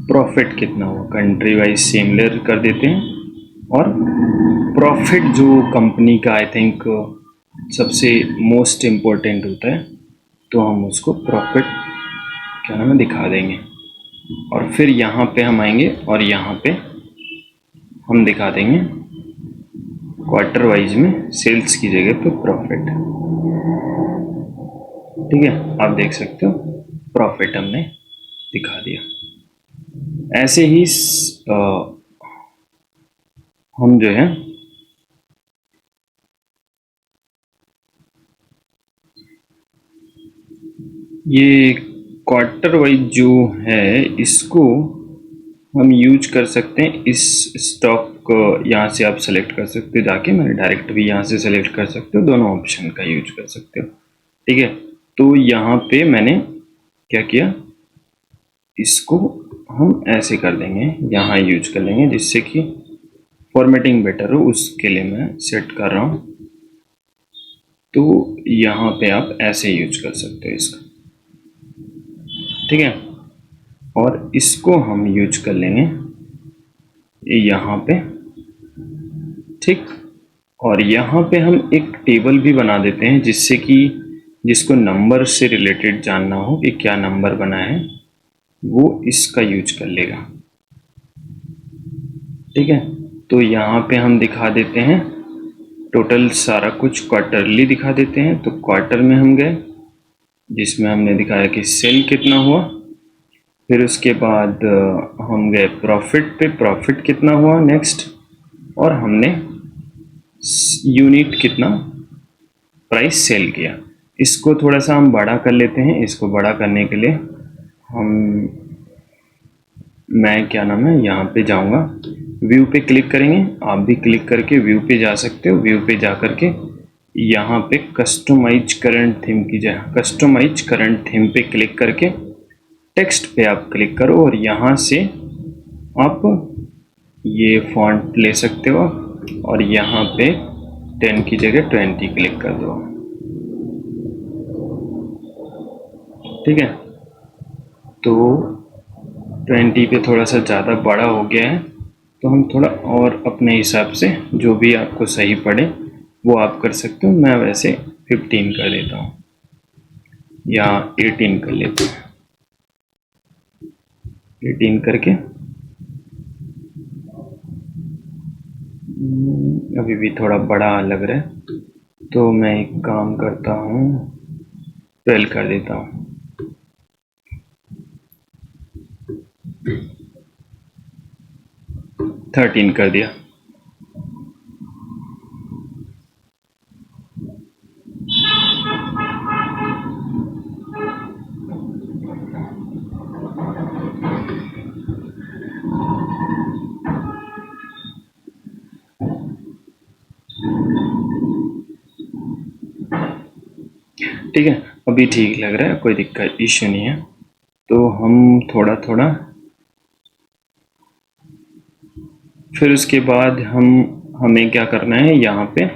प्रॉफिट कितना हुआ कंट्री वाइज सिमिलर कर देते हैं। और प्रॉफिट जो कंपनी का आई थिंक सबसे मोस्ट इम्पोर्टेंट होता है, तो हम उसको प्रॉफिट क्या नाम है दिखा देंगे। और फिर यहाँ पे हम आएंगे और यहाँ पे हम दिखा देंगे क्वार्टर वाइज में सेल्स की जगह पे प्रॉफिट। ठीक है, आप देख सकते हो प्रॉफिट हमने दिखा दिया। ऐसे ही हम जो है ये क्वार्टर वाइज जो है इसको हम यूज कर सकते हैं। इस स्टॉक को यहाँ से आप सेलेक्ट कर सकते हो जाके, मैंने डायरेक्ट भी यहाँ से सेलेक्ट कर सकते हो, दोनों ऑप्शन का यूज कर सकते हो। ठीक है, तो यहाँ पे मैंने क्या किया, इसको हम ऐसे कर देंगे, यहाँ यूज कर लेंगे जिससे कि फॉर्मेटिंग बेटर हो, उसके लिए मैं सेट कर रहा हूँ। तो यहाँ पे आप ऐसे यूज कर सकते हो इसका। ठीक है, और इसको हम यूज कर लेंगे यहाँ पे। ठीक, और यहाँ पे हम एक टेबल भी बना देते हैं जिससे कि जिसको नंबर से रिलेटेड जानना हो कि क्या नंबर बना है, वो इसका यूज कर लेगा। ठीक है, तो यहाँ पे हम दिखा देते हैं टोटल सारा कुछ क्वार्टरली दिखा देते हैं। तो क्वार्टर में हम गए जिसमें हमने दिखाया कि सेल कितना हुआ। फिर उसके बाद हम गए प्रॉफिट पे, प्रॉफिट कितना हुआ नेक्स्ट, और हमने यूनिट कितना प्राइस सेल किया। इसको थोड़ा सा हम बड़ा कर लेते हैं। इसको बड़ा करने के लिए मैं क्या नाम है यहाँ पे जाऊँगा, व्यू पे क्लिक करेंगे। आप भी क्लिक करके व्यू पे जा सकते हो। व्यू पे जा करके यहाँ पे कस्टमाइज करंट थीम की जगह कस्टमाइज करंट थीम पे क्लिक करके टेक्स्ट पे आप क्लिक करो और यहाँ से आप ये फॉन्ट ले सकते हो और यहाँ पे 10 की जगह 20 क्लिक कर दो। ठीक है, तो 20 पे थोड़ा सा ज़्यादा बड़ा हो गया है, तो हम थोड़ा और अपने हिसाब से जो भी आपको सही पड़े वो आप कर सकते हो। मैं वैसे 15 कर देता हूँ या 18 कर लेता हूँ। 18 करके अभी भी थोड़ा बड़ा लग रहा है, तो मैं एक काम करता हूँ, 12 कर देता हूँ। थर्टीन कर दिया। ठीक है, अभी ठीक लग रहा है, कोई दिक्कत इश्यू नहीं है। तो हम थोड़ा थोड़ा, फिर उसके बाद हमें क्या करना है, यहाँ पे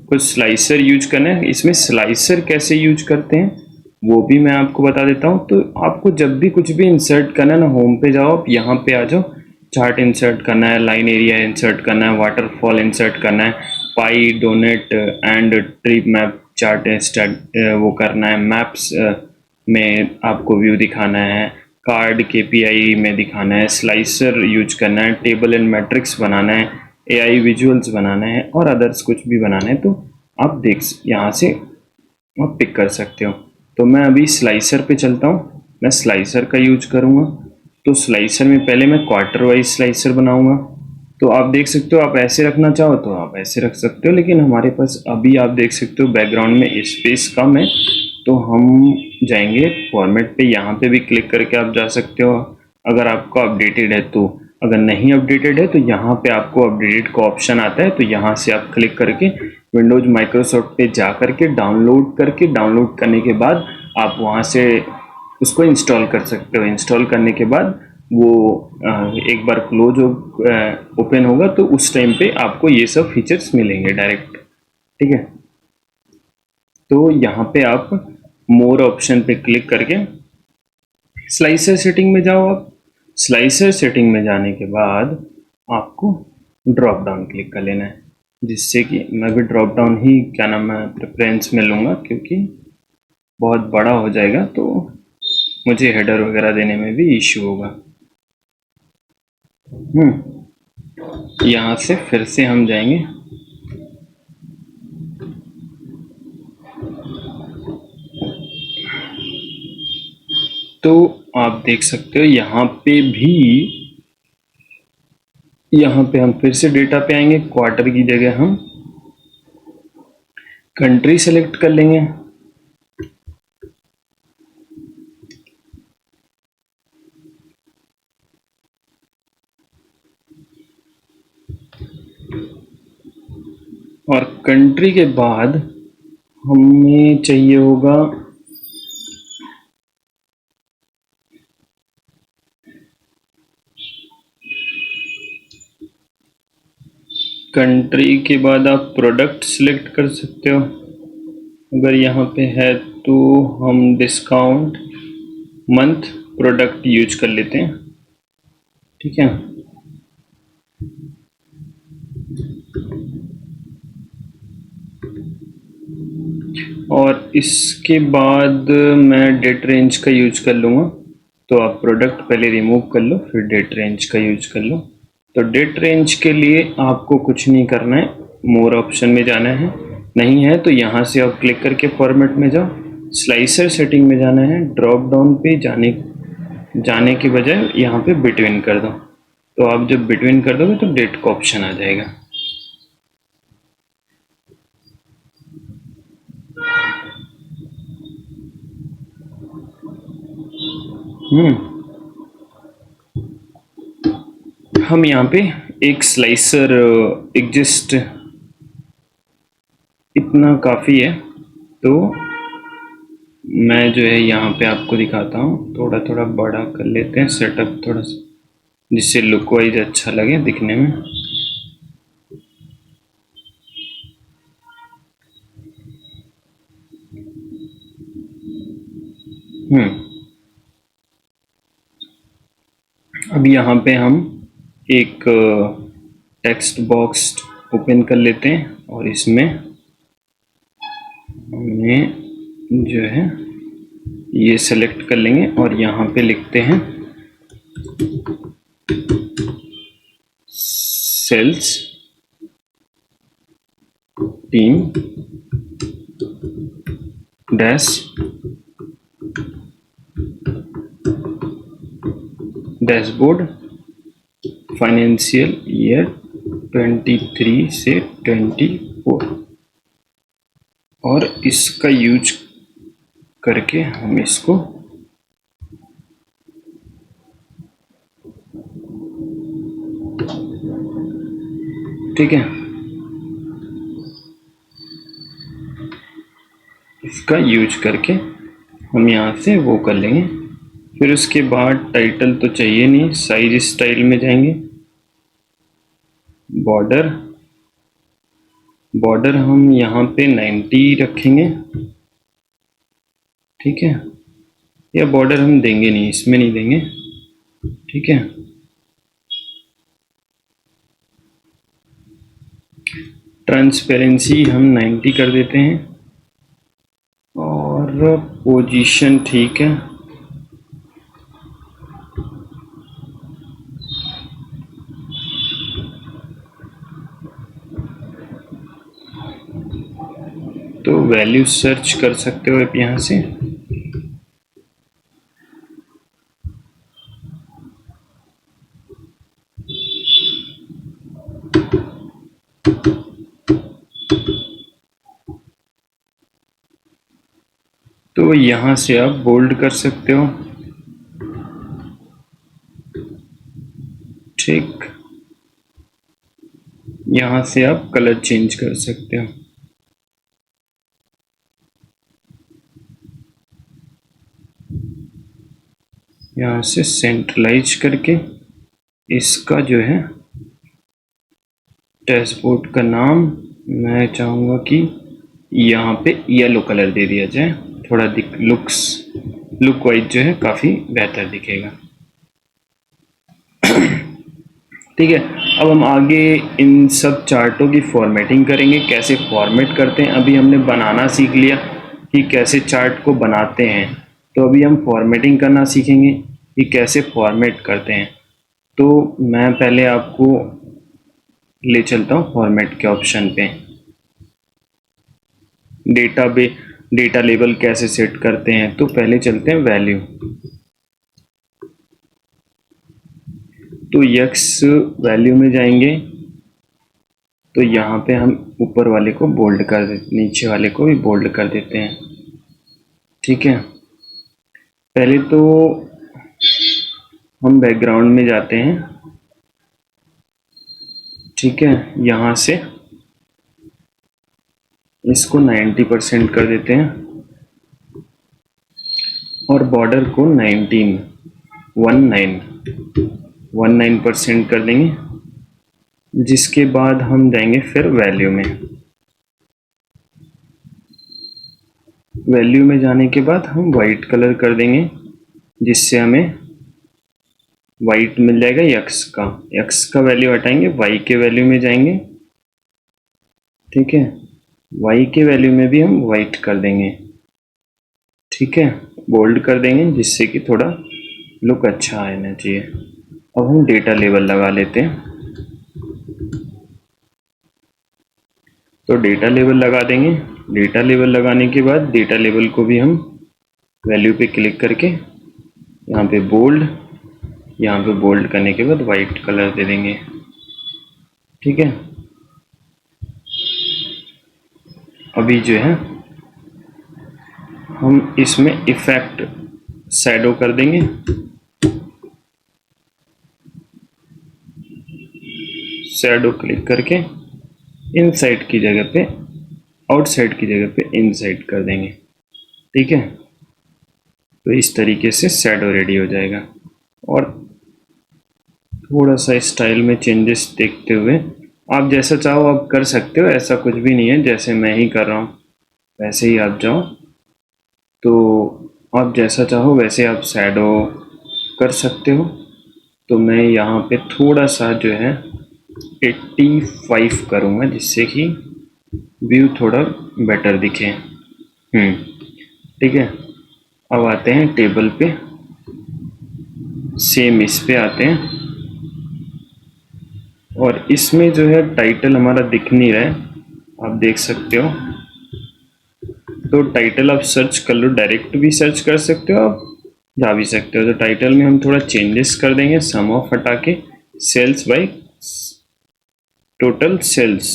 कुछ स्लाइसर यूज करना है। इसमें स्लाइसर कैसे यूज करते हैं वो भी मैं आपको बता देता हूँ। तो आपको जब भी कुछ भी इंसर्ट करना है ना, होम पे जाओ, आप यहाँ पे आ जाओ, चार्ट इंसर्ट करना है, लाइन एरिया इंसर्ट करना है, वाटरफॉल इंसर्ट करना है, pie doughnut and tree map chart वो करना है, मैप्स में आपको व्यू दिखाना है, कार्ड केपीआई में दिखाना है, स्लाइसर यूज करना है, टेबल एंड मैट्रिक्स बनाना है, एआई विजुअल्स बनाना है और अदर्स कुछ भी बनाना है। तो आप देख यहाँ से आप पिक कर सकते हो। तो मैं अभी स्लाइसर पे चलता हूँ, मैं स्लाइसर का यूज करूँगा। तो स्लाइसर में पहले मैं क्वार्टर वाइज स्लाइसर बनाऊँगा। तो आप देख सकते हो, आप ऐसे रखना चाहो तो आप ऐसे रख सकते हो, लेकिन हमारे पास अभी आप देख सकते हो बैकग्राउंड में स्पेस कम है, तो हम जाएंगे फॉर्मेट पे, यहाँ पे भी क्लिक करके आप जा सकते हो अगर आपका अपडेटेड है तो। अगर नहीं अपडेटेड है तो यहाँ पे आपको अपडेटेड का ऑप्शन आता है, तो यहाँ से आप क्लिक करके विंडोज माइक्रोसॉफ्ट पे जा करके डाउनलोड करने के बाद आप वहाँ से उसको इंस्टॉल कर सकते हो। इंस्टॉल करने के बाद वो एक बार क्लोज ओपन होगा तो उस टाइम पे आपको ये सब फीचर्स मिलेंगे डायरेक्ट। ठीक है, तो यहाँ पे आप मोर ऑप्शन पे क्लिक करके स्लाइसर सेटिंग में जाओ। आप स्लाइसर सेटिंग में जाने के बाद आपको ड्रॉप डाउन क्लिक कर लेना है, जिससे कि मैं भी ड्रॉप डाउन ही क्या नाम है प्रेफरेंस में लूँगा, क्योंकि बहुत बड़ा हो जाएगा तो मुझे हेडर वगैरह देने में भी इश्यू होगा। यहाँ से फिर से हम जाएंगे, तो आप देख सकते हो यहाँ पे हम फिर से डेटा पे आएंगे, क्वार्टर की जगह हम कंट्री सेलेक्ट कर लेंगे। और कंट्री के बाद हमें चाहिए होगा कंट्री के बाद आप प्रोडक्ट सिलेक्ट कर सकते हो। अगर यहाँ पे है तो हम डिस्काउंट मंथ प्रोडक्ट यूज कर लेते हैं। ठीक है, और इसके बाद मैं डेट रेंज का यूज कर लूँगा। तो आप प्रोडक्ट पहले रिमूव कर लो, फिर डेट रेंज का यूज कर लो। तो डेट रेंज के लिए आपको कुछ नहीं करना है, मोर ऑप्शन में जाना है, नहीं है तो यहाँ से आप क्लिक करके फॉर्मेट में जाओ, स्लाइसर सेटिंग में जाना है, ड्रॉप डाउन पे जाने के बजाय यहाँ पे बिटवीन कर दो। तो आप जब बिटवीन कर दोगे तो डेट का ऑप्शन आ जाएगा। हम यहाँ पे एक स्लाइसर एग्जिस्ट, इतना काफ़ी है। तो मैं जो है यहाँ पे आपको दिखाता हूँ, थोड़ा थोड़ा बड़ा कर लेते हैं सेटअप थोड़ा सा, जिससे लुक वाइज अच्छा लगे दिखने में। अब यहाँ पे हम एक टेक्स्ट बॉक्स ओपन कर लेते हैं और इसमें हमें जो है ये सेलेक्ट कर लेंगे और यहाँ पे लिखते हैं sales team dash dashboard financial year 23 से 24 और इसका यूज करके हम इसको ठीक है, इसका यूज करके हम यहाँ से वो कर लेंगे। फिर उसके बाद टाइटल तो चाहिए नहीं, साइज स्टाइल में जाएंगे, बॉर्डर बॉर्डर हम यहाँ पे 90 रखेंगे, ठीक है, या बॉर्डर हम देंगे नहीं, इसमें नहीं देंगे, ठीक है। ट्रांसपेरेंसी हम 90 कर देते हैं और पोजीशन ठीक है, तो वैल्यू सर्च कर सकते हो आप यहाँ से। तो यहाँ से आप बोल्ड कर सकते हो, ठीक, यहाँ से आप कलर चेंज कर सकते हो। यहाँ से सेंट्रलाइज करके इसका जो है डैशबोर्ड का नाम मैं चाहूँगा कि यहाँ पे येलो कलर दे दिया जाए, थोड़ा लुक वाइज जो है काफ़ी बेहतर दिखेगा। ठीक है, अब हम आगे इन सब चार्टों की फॉर्मेटिंग करेंगे, कैसे फॉर्मेट करते हैं। अभी हमने बनाना सीख लिया कि कैसे चार्ट को बनाते हैं, तो अभी हम फॉर्मेटिंग करना सीखेंगे कि कैसे फॉर्मेट करते हैं। तो मैं पहले आपको ले चलता हूँ फॉर्मेट के ऑप्शन पे। डेटा लेबल कैसे सेट करते हैं, तो पहले चलते हैं वैल्यू। तो यक्स वैल्यू में जाएंगे, तो यहाँ पे हम ऊपर वाले को बोल्ड कर देते, नीचे वाले को भी बोल्ड कर देते हैं, ठीक है। पहले तो हम बैकग्राउंड में जाते हैं, ठीक है, यहाँ से इसको 90% कर देते हैं और बॉर्डर को 19% कर देंगे, जिसके बाद हम जाएंगे फिर वैल्यू में। वैल्यू में जाने के बाद हम वाइट कलर कर देंगे, जिससे हमें वाइट मिल जाएगा। यक्स का वैल्यू हटाएंगे, वाई के वैल्यू में जाएंगे, ठीक है, वाई के वैल्यू में भी हम वाइट कर देंगे, ठीक है, बोल्ड कर देंगे, जिससे कि थोड़ा लुक अच्छा आना चाहिए। अब हम डेटा लेवल लगा लेते हैं, तो डेटा लेवल लगा देंगे। डेटा लेवल लगाने के बाद डेटा लेवल को भी हम वैल्यू पे क्लिक करके यहाँ पे बोल्ड, यहाँ पे बोल्ड करने के बाद वाइट कलर दे देंगे, ठीक है। अभी जो है हम इसमें इफेक्ट शैडो कर देंगे, शैडो क्लिक करके इनसाइड की जगह पे आउटसाइड की जगह पे इनसाइड कर देंगे, ठीक है। तो इस तरीके से शैडो रेडी हो जाएगा। और थोड़ा सा स्टाइल में चेंजेस देखते हुए आप जैसा चाहो आप कर सकते हो, ऐसा कुछ भी नहीं है, जैसे मैं ही कर रहा हूँ वैसे ही आप जाओ। तो आप जैसा चाहो वैसे आप शैडो कर सकते हो। तो मैं यहाँ पे थोड़ा सा जो है 85 करूँगा, जिससे कि व्यू थोड़ा बेटर दिखे। ठीक है, अब आते हैं टेबल पे, सेम इस पे आते हैं और इसमें जो है टाइटल हमारा दिख नहीं रहा है, आप देख सकते हो। तो टाइटल आप सर्च कर लो, डायरेक्ट भी सर्च कर सकते हो, आप जा भी सकते हो। तो टाइटल में हम थोड़ा चेंजेस कर देंगे, सम ऑफ हटा के सेल्स बाय टोटल सेल्स,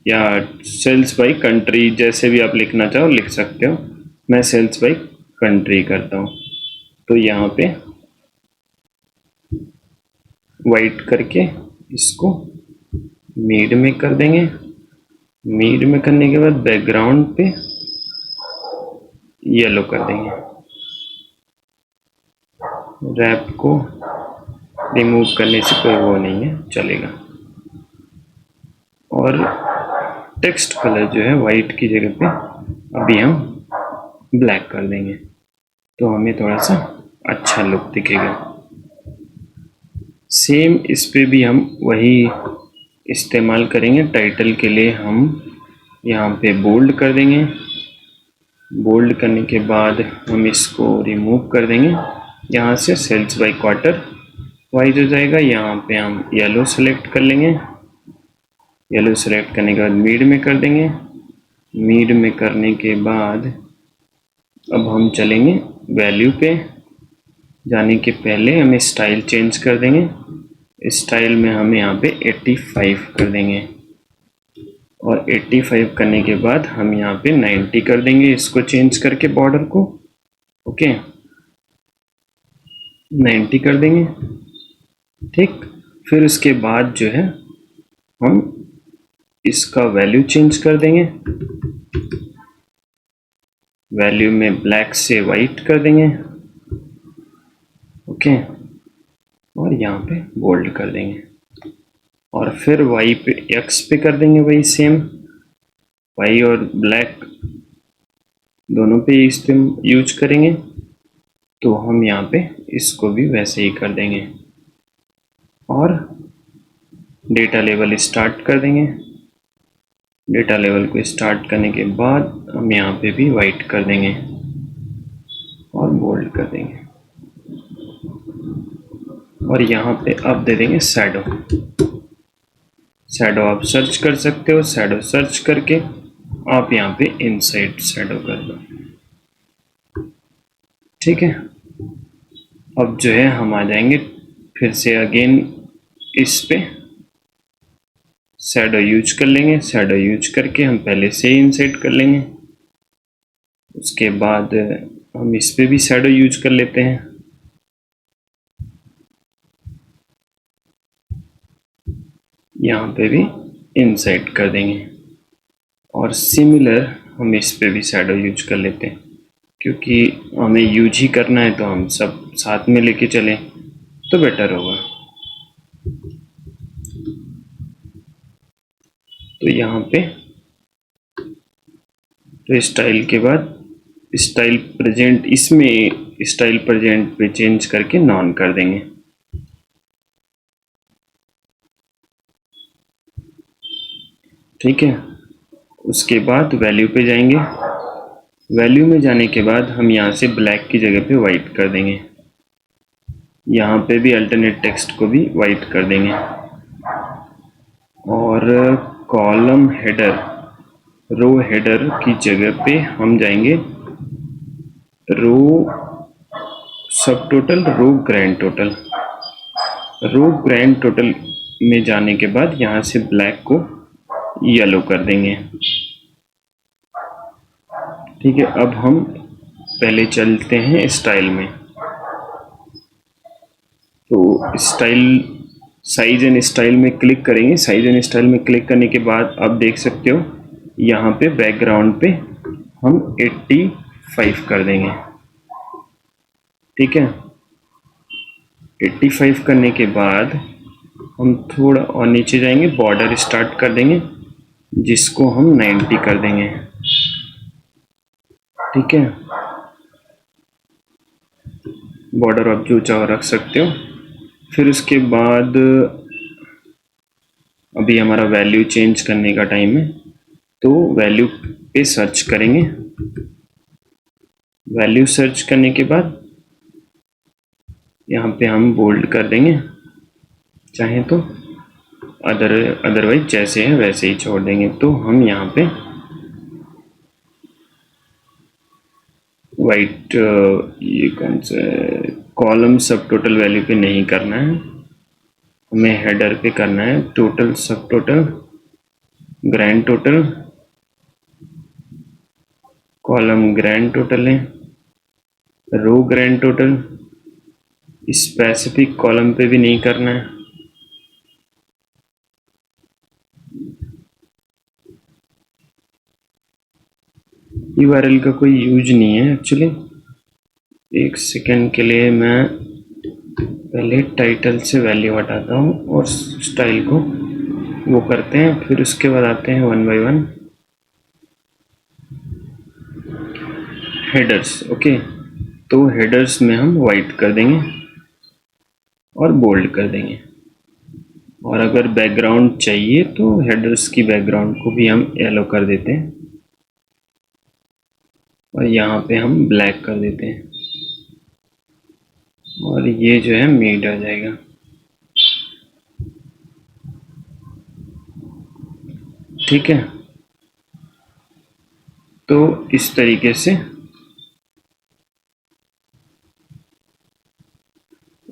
या सेल्स बाय कंट्री, जैसे भी आप लिखना चाहो लिख सकते हो। मैं सेल्स बाय कंट्री करता हूँ। तो यहाँ पे वाइट करके इसको मिड में कर देंगे। मिड में करने के बाद बैकग्राउंड पे येलो कर देंगे। रैप को रिमूव करने से कोई वो नहीं है, चलेगा। और टेक्स्ट कलर जो है वाइट की जगह पे अभी हम ब्लैक कर देंगे, तो हमें थोड़ा सा अच्छा लुक दिखेगा। सेम इस पे भी हम वही इस्तेमाल करेंगे। टाइटल के लिए हम यहाँ पे बोल्ड कर देंगे। बोल्ड करने के बाद हम इसको रिमूव कर देंगे। यहाँ से सेल्स बाय क्वार्टर वाइज हो जाएगा। यहाँ पे हम येलो सेलेक्ट कर लेंगे। येलो सेलेक्ट करने के बाद मिड में कर देंगे। मिड में करने के बाद अब हम चलेंगे वैल्यू पे। जाने के पहले हमें स्टाइल चेंज कर देंगे। स्टाइल में हम यहाँ पे 85 कर देंगे, और 85 करने के बाद हम यहाँ पे 90 कर देंगे, इसको चेंज करके बॉर्डर को। ओके, 90 कर देंगे। ठीक, फिर उसके बाद जो है हम इसका वैल्यू चेंज कर देंगे। वैल्यू में ब्लैक से वाइट कर देंगे। ओके, और यहाँ पे बोल्ड कर देंगे। और फिर वाई पे एक्स पे कर देंगे वही सेम। वाई और ब्लैक दोनों पे इस्तेमाल यूज करेंगे। तो हम यहाँ पे इसको भी वैसे ही कर देंगे, और डेटा लेवल स्टार्ट कर देंगे। डेटा लेवल को स्टार्ट करने के बाद हम यहाँ पे भी वाइट कर देंगे और बोल्ड कर देंगे। और यहाँ पे अब दे देंगे शैडो। शैडो आप सर्च कर सकते हो, शैडो सर्च करके आप यहाँ पे इनसाइड शैडो कर दो। ठीक है, अब जो है हम आ जाएंगे फिर से अगेन इस पे शैडो यूज कर लेंगे। शैडो यूज करके हम पहले से ही इनसाइड कर लेंगे। उसके बाद हम इस पे भी शैडो यूज कर लेते हैं। यहाँ पे भी इनसाइड कर देंगे, और सिमिलर हम इस पे भी शैडो यूज कर लेते हैं, क्योंकि हमें यूज ही करना है तो हम सब साथ में लेके चलें तो बेटर होगा। तो यहाँ पे तो स्टाइल के बाद स्टाइल प्रेजेंट, इसमें स्टाइल प्रेजेंट पे चेंज करके नॉन कर देंगे। ठीक है, उसके बाद वैल्यू पे जाएंगे। वैल्यू में जाने के बाद हम यहाँ से ब्लैक की जगह पे वाइट कर देंगे। यहाँ पे भी अल्टरनेट टेक्स्ट को भी वाइट कर देंगे। और कॉलम हेडर, रो हेडर की जगह पे हम जाएंगे रो सब टोटल, रो ग्रैंड टोटल। रो ग्रैंड टोटल में जाने के बाद यहाँ से ब्लैक को येलो कर देंगे। ठीक है, अब हम पहले चलते हैं स्टाइल में। तो स्टाइल, साइज एंड स्टाइल में क्लिक करेंगे। साइज एंड स्टाइल में क्लिक करने के बाद आप देख सकते हो यहाँ पे बैकग्राउंड पे हम 85 कर देंगे। ठीक है, 85 करने के बाद हम थोड़ा और नीचे जाएंगे, बॉर्डर स्टार्ट कर देंगे जिसको हम 90 कर देंगे। ठीक है, बॉर्डर आप जो चाहो रख सकते हो। फिर उसके बाद अभी हमारा वैल्यू चेंज करने का टाइम है, तो वैल्यू पे सर्च करेंगे। वैल्यू सर्च करने के बाद यहाँ पे हम बोल्ड कर देंगे, चाहे तो अदरवाइज जैसे है वैसे ही छोड़ देंगे। तो हम यहाँ पे वाइट, ये कौन सा कॉलम सब टोटल वैल्यू पे नहीं करना है, हमें हेडर पे करना है। टोटल सब total grand total, column grand total है, रो ग्रैंड टोटल, स्पेसिफिक कॉलम पे भी नहीं करना है। यूआरएल का कोई यूज नहीं है एक्चुअली। एक सेकेंड के लिए मैं पहले टाइटल से वैल्यू हटाता हूँ और स्टाइल को वो करते हैं, फिर उसके बाद आते हैं one by one. Headers, okay, तो हेडर्स में हम वाइट कर देंगे और बोल्ड कर देंगे, और अगर बैकग्राउंड चाहिए तो हेडर्स की बैकग्राउंड को भी हम येलो कर देते हैं और यहाँ पे हम ब्लैक कर देते हैं, और ये जो है मिड आ जाएगा। ठीक है, तो इस तरीके से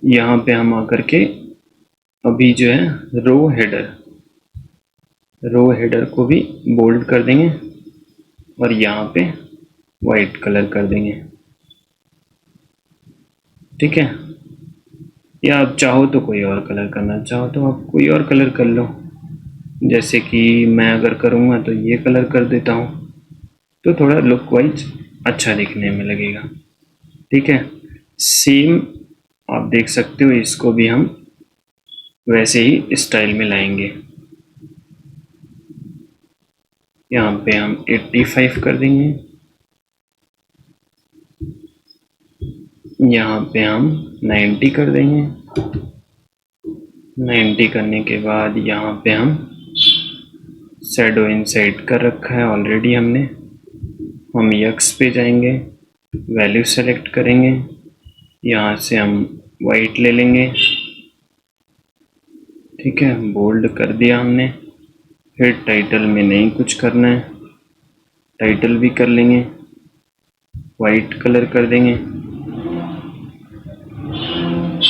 यहाँ पे हम आकर के अभी जो है रो हेडर को भी बोल्ड कर देंगे और यहाँ पे वाइट कलर कर देंगे। ठीक है, या आप चाहो तो कोई और कलर करना चाहो तो आप कोई और कलर कर लो, जैसे कि मैं अगर करूँगा तो ये कलर कर देता हूँ, तो थोड़ा लुक वाइज अच्छा दिखने में लगेगा। ठीक है, सेम आप देख सकते हो, इसको भी हम वैसे ही स्टाइल में लाएंगे। यहाँ पे हम 85 कर देंगे, यहाँ पे हम 90 कर देंगे। 90 करने के बाद यहाँ पे हम शैडो इनसाइड कर रखा है ऑलरेडी हमने। हम यक्स पे जाएंगे, वैल्यू सेलेक्ट करेंगे, यहाँ से हम वाइट ले लेंगे। ठीक है, बोल्ड कर दिया हमने। फिर टाइटल में नहीं कुछ करना है, टाइटल भी कर लेंगे, वाइट कलर कर देंगे।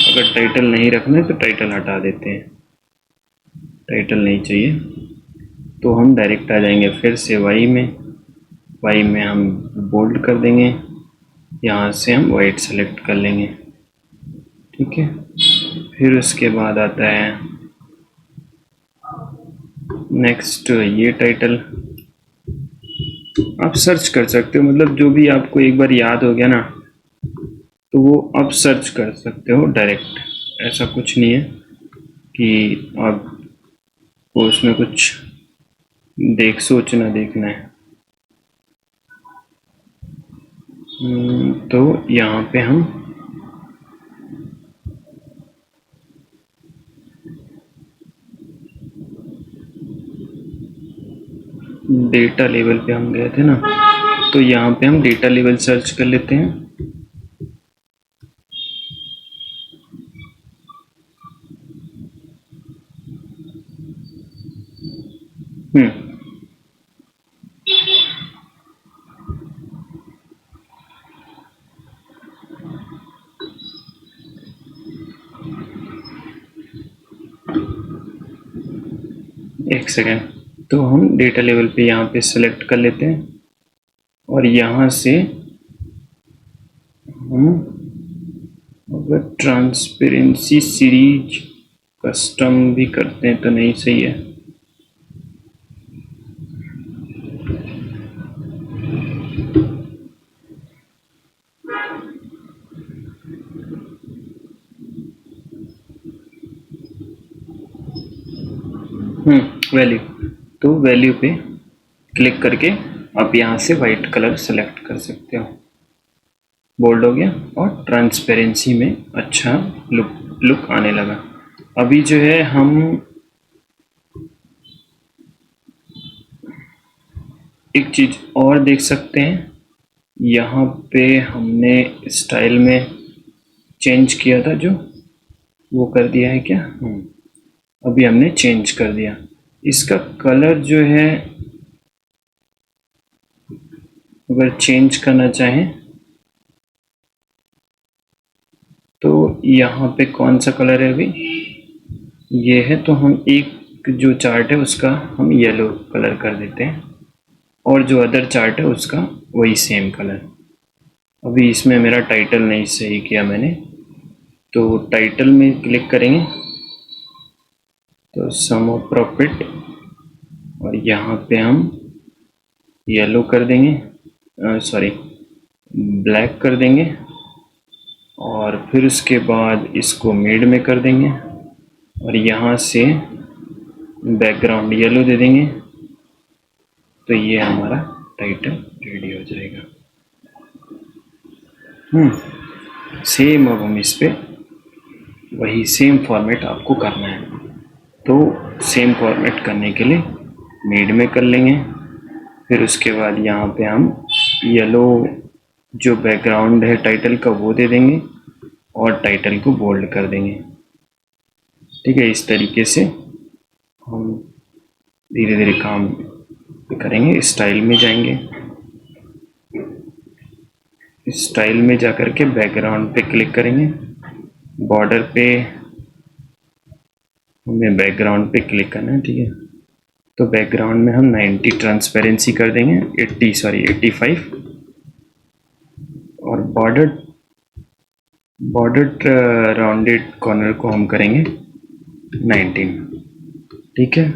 अगर टाइटल नहीं रखना है तो टाइटल हटा देते हैं, टाइटल नहीं चाहिए तो हम डायरेक्ट आ जाएंगे फिर से वाई में हम बोल्ड कर देंगे, यहाँ से हम वाइट सेलेक्ट कर लेंगे। ठीक है, फिर उसके बाद आता है नेक्स्ट ये टाइटल। आप सर्च कर सकते हो, मतलब जो भी आपको एक बार याद हो गया ना तो वो आप सर्च कर सकते हो डायरेक्ट, ऐसा कुछ नहीं है कि आपको उसमें कुछ सोचना देखना है। तो यहाँ पे हम डेटा लेवल पे हम गए थे ना, तो यहाँ पे हम डेटा लेवल सर्च कर लेते हैं। एक सेकेंड, तो हम डेटा लेवल पे यहाँ पे सेलेक्ट कर लेते हैं और यहाँ से हम अगर ट्रांसपेरेंसी सीरीज कस्टम भी करते हैं तो नहीं सही है। वैल्यू, तो वैल्यू पे क्लिक करके आप यहाँ से वाइट कलर सेलेक्ट कर सकते हो। बोल्ड हो गया और ट्रांसपेरेंसी में अच्छा लुक आने लगा। अभी जो है हम एक चीज और देख सकते हैं, यहाँ पे हमने स्टाइल में चेंज किया था जो वो कर दिया है क्या? अभी हमने चेंज कर दिया। इसका कलर जो है अगर चेंज करना चाहें यहाँ पे कौन सा कलर है अभी, ये है, तो हम एक जो चार्ट है उसका हम येलो कलर कर देते हैं और जो अदर चार्ट है उसका वही सेम कलर। अभी इसमें मेरा टाइटल नहीं सही किया मैंने, तो टाइटल में क्लिक करेंगे तो सम ऑफ प्रॉफिट, और यहाँ पे हम येलो कर देंगे, सॉरी ब्लैक कर देंगे, और फिर उसके बाद इसको मिड में कर देंगे और यहाँ से बैकग्राउंड येलो दे देंगे, तो ये हमारा टाइटल रेडी हो जाएगा। सेम अब हम इस पे वही सेम फॉर्मेट आपको करना है, तो सेम फॉर्मेट करने के लिए मिड में कर लेंगे, फिर उसके बाद यहाँ पे हम येलो जो बैकग्राउंड है टाइटल का वो दे देंगे और टाइटल को बोल्ड कर देंगे। ठीक है, इस तरीके से हम धीरे धीरे काम करेंगे। स्टाइल में जाएंगे, स्टाइल में जाकर के बैकग्राउंड पे क्लिक करेंगे, बॉर्डर पे हमें बैकग्राउंड पे क्लिक करना है। ठीक है, तो बैकग्राउंड में हम 90 ट्रांसपेरेंसी कर देंगे, 85, और बॉर्डर राउंडेड कॉर्नर को हम करेंगे 19। ठीक है,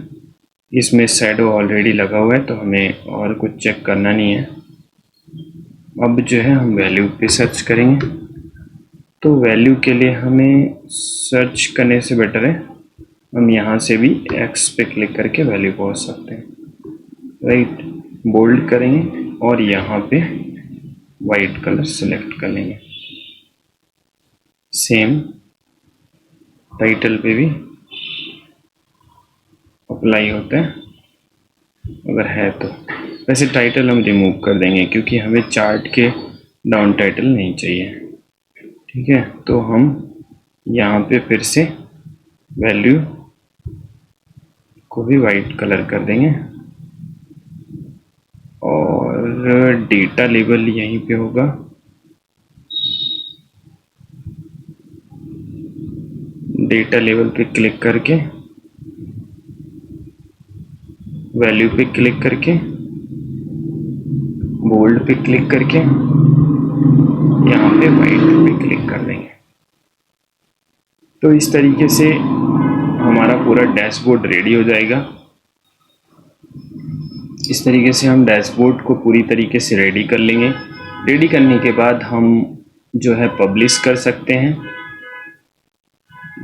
इसमें शैडो ऑलरेडी लगा हुआ है तो हमें और कुछ चेक करना नहीं है। अब जो है हम वैल्यू पे सर्च करेंगे, तो वैल्यू के लिए हमें सर्च करने से बेटर है हम यहाँ से भी एक्स पे क्लिक करके वैल्यू पहुँच सकते हैं। राइट, बोल्ड करेंगे और यहाँ पे वाइट कलर सेलेक्ट कर लेंगे। सेम टाइटल पे भी अप्लाई होता है अगर है तो। वैसे टाइटल हम रिमूव कर देंगे क्योंकि हमें चार्ट के डाउन टाइटल नहीं चाहिए। ठीक है, तो हम यहाँ पे फिर से वैल्यू को भी वाइट कलर कर देंगे और डेटा लेबल यहीं पे होगा। डेटा लेवल पे क्लिक करके वैल्यू पे क्लिक करके बोल्ड पे क्लिक करके यहाँ पे वाइट पे क्लिक कर देंगे। तो इस तरीके से हमारा पूरा डैशबोर्ड रेडी हो जाएगा। इस तरीके से हम डैशबोर्ड को पूरी तरीके से रेडी कर लेंगे। रेडी करने के बाद हम जो है पब्लिश कर सकते हैं।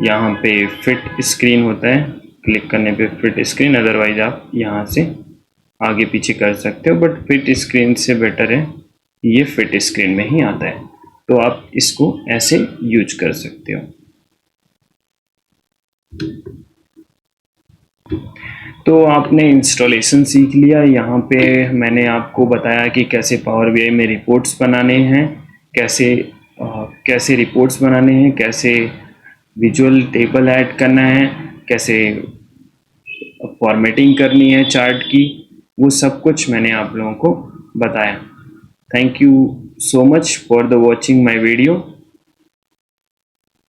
यहाँ पे फिट स्क्रीन होता है, क्लिक करने पे फिट स्क्रीन, अदरवाइज आप यहाँ से आगे पीछे कर सकते हो, बट फिट स्क्रीन से बेटर है ये फिट स्क्रीन में ही आता है, तो आप इसको ऐसे यूज कर सकते हो। तो आपने इंस्टॉलेशन सीख लिया। यहाँ पे मैंने आपको बताया कि कैसे पावर बीआई में रिपोर्ट्स बनाने हैं, कैसे रिपोर्ट्स बनाने हैं, कैसे विजुअल टेबल ऐड करना है, कैसे फॉर्मेटिंग करनी है चार्ट की, वो सब कुछ मैंने आप लोगों को बताया। Thank you so much for the watching my video.